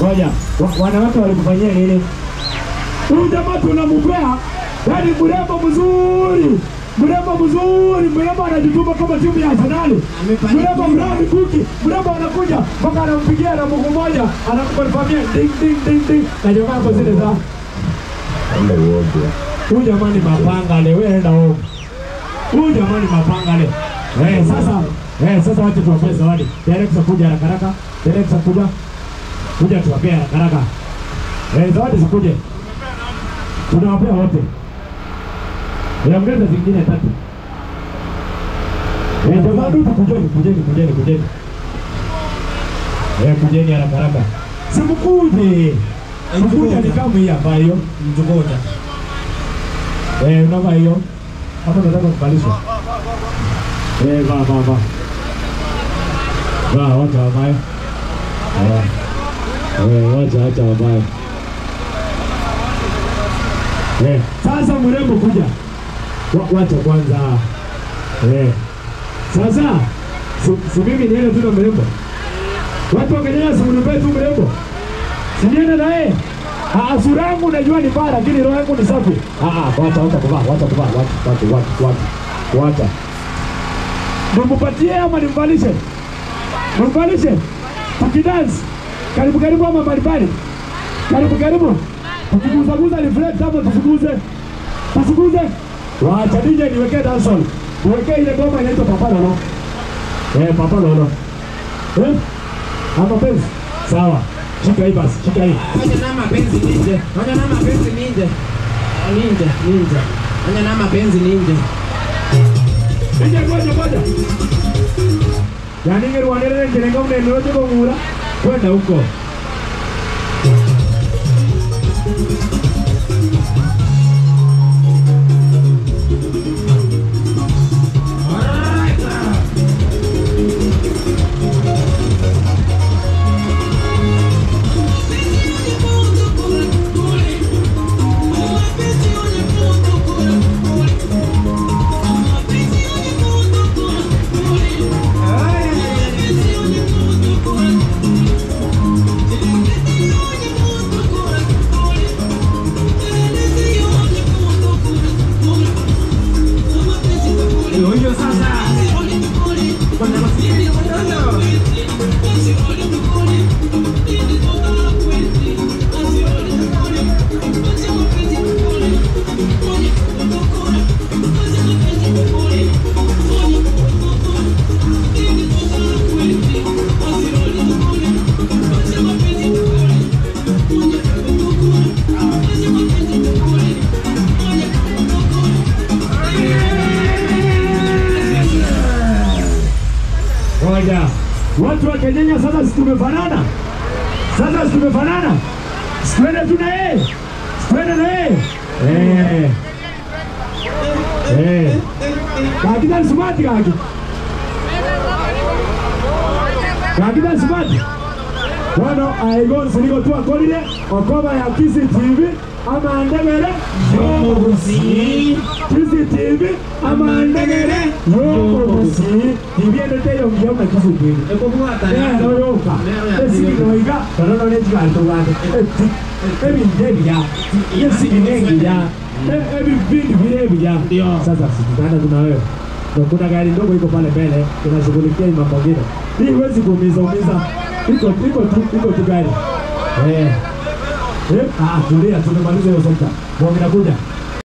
Ngoja, wanawake walikufanyia nini? Huyu jamaa tunampea, yaani mrembo mzuri. Mrembo anajituma kama timu ya Arsenal. Mrembo mradi kuki, mrembo anakuja mpaka anampigia na Mungu mmoja, anakukonfirmia ding ding ding ding. Na jamaa hapo zile za. Huyu jamaa ni mapanga le, wewe enda huko. Huyu jamaa ni mapanga le. Sasa wacha tuwape zawadi. Director kuja haraka. Director kuja tuwape haraka. Zawadi zikuje. Tunawapea wote. Ongeza zingine 3. Jamani kujeni. Kujeni haraka. Simkuje. Mkuje ni kama hii ambayo mjungoja. Unavaa hiyo. Hapo nataka kubadilisha. Wacha wabaye. Wacha wabaye. Sasa mrembo kuja. Wacha kwanza. Sasa si mimi niende tu na mrembo. Watu wangenyea simunipe tu mrembo. Siniende na yeye. Sura yangu najua ni mbaya lakini roho yangu ni safi. Wacha. Nimpatie ama nimvalishe? Tukidance. Karibu ama mbalimbali. Karibu. Tukiguza reflect hapo tusiguze. Wacha DJ niweke dancehall. Niweke ile ngoma inaitwa Papa Lolo. Papa Lolo. Ama penzi. Sawa. Shika hii basi. Fanya na mapenzi ninja. Fanya na mapenzi ninja. Ngoja. Yani ngero wanere ngerenga uneno yote ngura. Kwenda huko. Watu wa Kenya sasa tumefanana. Twende tu na yeye. Kakita smart kaki. Wano aigon siniko tu akolile okoma ya Kisi TV ama ndegere yomubusi. Kisi TV ama ndegere yomubusi. Nibiende teyo mjoma Kisi TV. Eko buata. Yoka. Esi noiga. Pero ne jigalto wande. Ebi ndebi ya. Yesi binengi ya. Ebi bindi ya. Sasa sikana tuna wewe. Kuna gari ndogo iko pale mbele tunashughulikia mambo mengine. Hii huwezi kuumiza. Iko tu gari. Tulia tumemaliza hiyo sekta. Mbona inakuja?